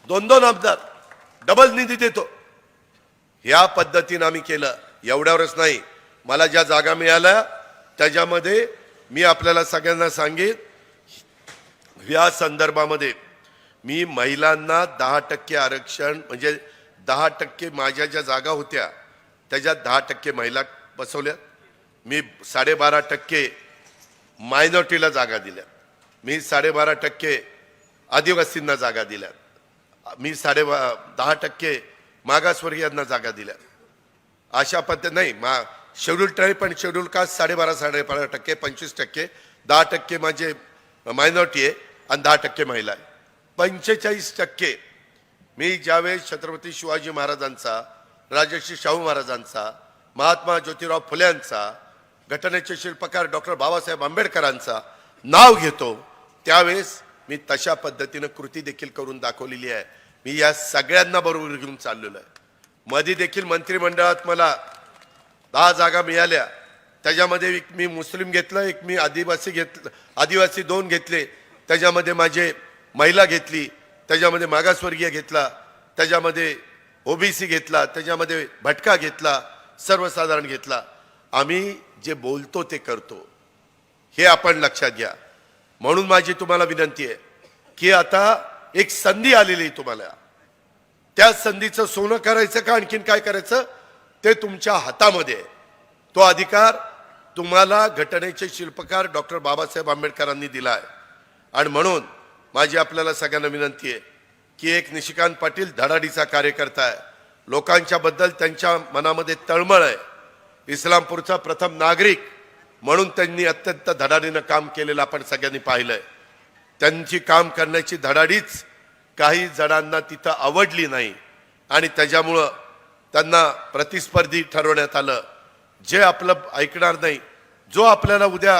2 आमदार, डबल निधी देतो. या पद्धतीनं आम्ही केलं. एवढ्यावरच नाही, मला ज्या जागा मिळाल्या त्याच्यामध्ये मी आपल्याला सगळ्यांना सांगेन, या संदर्भामध्ये मी महिलांना 10% आरक्षण, म्हणजे 10% माझ्या ज्या जागा होत्या त्याच्यात 10% महिला बसवल्या. मी 12.5% मायनॉरिटीला जागा दिल्या. मी 12.5% आदिवासींना जागा दिल्या. मी 10% मागासवर्गीयांना जागा दिल्या. अशा पद्धती नाही, शेड्यूल ट्राईब पण शेड्यूल कास्ट 12.5% 25%, 10% माझे मायनॉरिटी आहे आणि 10% महिला आहे. 45% मी ज्यावेळेस छत्रपती शिवाजी महाराजांचा, राजर्षी शाहू महाराजांचा, महात्मा ज्योतिराव फुल्यांचा, घटनेचे शिल्पकार डॉक्टर बाबासाहेब आंबेडकरांचा नाव घेतो, त्यावेळेस मी तशा पद्धतीनं कृती देखील करून दाखवलेली आहे. मी या सगळ्यांना बरोबर घेऊन चाललेलो आहे. मध्ये देखील मंत्रिमंडळात मला 10 जागा मिळाल्या. त्याच्यामध्ये एक मी मुस्लिम घेतलं, एक मी आदिवासी घेतलं, आदिवासी 2 घेतले, त्याच्यामध्ये माझे महिला घेतली, त्याच्यामध्ये मागासवर्गीय घेतला, त्याच्यामध्ये ओबीसी घेतला, त्याच्यामध्ये भटका घेतला, सर्वसाधारण घेतला. आम्ही जे बोलतो ते करतो, हे आपण लक्षात घ्या. म्हणून माझी तुम्हाला विनंती आहे की आता एक संधी आलेली तुम्हाला, त्या संधीचं सोनं करायचं का आणखीन काय करायचं ते तुमच्या हातामध्ये आहे. तो अधिकार तुम्हाला घटनेचे शिल्पकार डॉक्टर बाबासाहेब आंबेडकरांनी दिला आहे. आणि म्हणून माझी आपल्याला सगळ्यांना विनंती आहे की एक निशिकांत पाटील धडाडीचा कार्यकर्ता आहे, लोकांच्या बद्दल त्यांच्या मनामध्ये तळमळ आहे. इस्लामपूरचा प्रथम नागरिक म्हणून त्यांनी अत्यंत धडाडीनं काम केलेलं आपण सगळ्यांनी पाहिलंय. त्यांची काम करण्याची धडाडीच काही जणांना तिथं आवडली नाही आणि त्याच्यामुळं त्यांना प्रतिस्पर्धी ठरवण्यात आलं. जे आपलं ऐकणार नाही, जो आपल्याला उद्या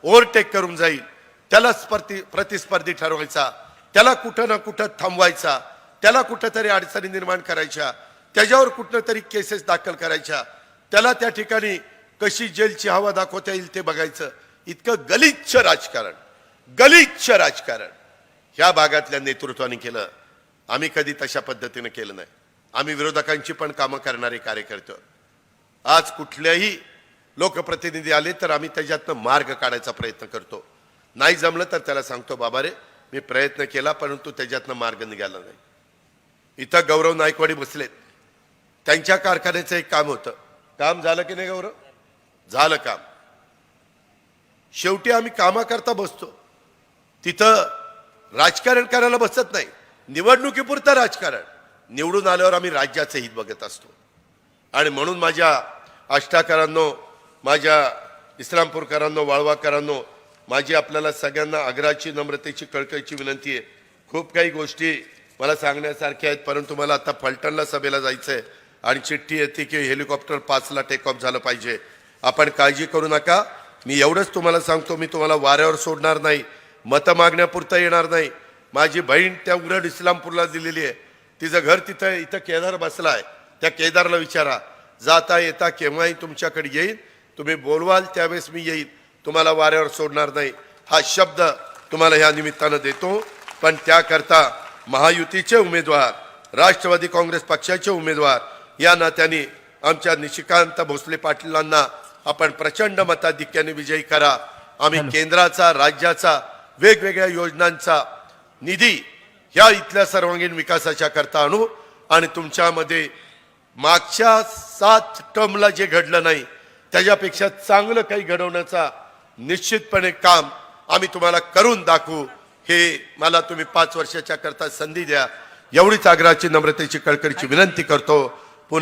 ओव्हरटेक करून जाईल त्यालाच प्रतिस्पर्धी ठरवायचा, त्याला कुठं ना कुठं थांबवायचा, त्याला कुठंतरी अडचणी निर्माण करायच्या, त्याच्यावर कुठं तरी केसेस दाखल करायच्या, त्याला त्या ठिकाणी कशी जेलची हवा दाखवता येईल ते बघायचं. इतकं गलिच्छ राजकारण, गलिच्छ राजकारण ह्या भागातल्या नेतृत्वाने केलं. आम्ही कधी तशा पद्धतीने केलं नाही. आम्ही विरोधकांची पण कामं करणारे कार्यकर्ते. आज कुठल्याही लोकप्रतिनिधी आले तर आम्ही त्याच्यातनं मार्ग काढायचा प्रयत्न करतो. नाही जमलं तर त्याला सांगतो, बाबा रे मी प्रयत्न केला परंतु त्याच्यातनं मार्ग निघाला नाही. इथं गौरव नायकवाडी बसलेत, त्यांच्या कारखान्याचं एक काम होतं. काम झालं की नाही गौरव? झालं काम. शेवटी आम्ही कामाकरता बसतो, तिथं राजकारण करायला बसत नाही. निवडणुकीपुरतं राजकारण, निवडून आल्यावर आम्ही राज्याचं हित बघत असतो. आणि म्हणून माझ्या आष्टाकरांनो, माझ्या इस्लामपूरकरांनो, वाळवाकरांनो, माझी आपल्याला सगळ्यांना आग्रहाची, नम्रतेची, कळकळीची विनंती आहे. खूप काही गोष्टी मला सांगण्यासारख्या आहेत, परंतु मला आता फलटणला सभेला जायचं आहे आणि चिठ्ठी येते की हेलिकॉप्टर 5ला टेक ऑफ झालं पाहिजे. आपण काळजी करू नका. मी एवढंच तुम्हाला सांगतो, मी तुम्हाला वाऱ्यावर सोडणार नाही, मतं मागण्यापुरतं येणार नाही. माझी बहीण त्या उरड इस्लामपूरला दिलेली आहे, तिचं घर तिथं, इथं केदार बसला आहे. त्या केदारला विचारा, जाता येता केव्हाही तुमच्याकडे येईल, तुम्ही बोलवाल त्यावेळेस मी येईल, तुम्हाला वाऱ्यावर सोडणार नाही. हा शब्द तुम्हाला ह्या निमित्तानं देतो. पण त्याकरता महायुतीचे उमेदवार, राष्ट्रवादी काँग्रेस पक्षाचे उमेदवार या नात्याने आमच्या निशिकांत भोसले पाटलांना आपण प्रचंड मताधिक्याने विजयी करा. आम्ही केंद्राचा, राज्याचा, वेगवेगळ्या योजनांचा निधी ह्या इथल्या सर्वांगीण विकासाच्या करता आणू आणि तुमच्यामध्ये मागच्या 7 टर्मला जे घडलं नाही त्याच्यापेक्षा चांगलं काही घडवण्याचा निश्चितपणे काम आम्ही तुम्हाला करून दाखवू. हे मला तुम्ही 5 वर्षाच्या करता संधी द्या एवढीच आग्रहाची नम्रतेची कळकळीची विनंती करतो.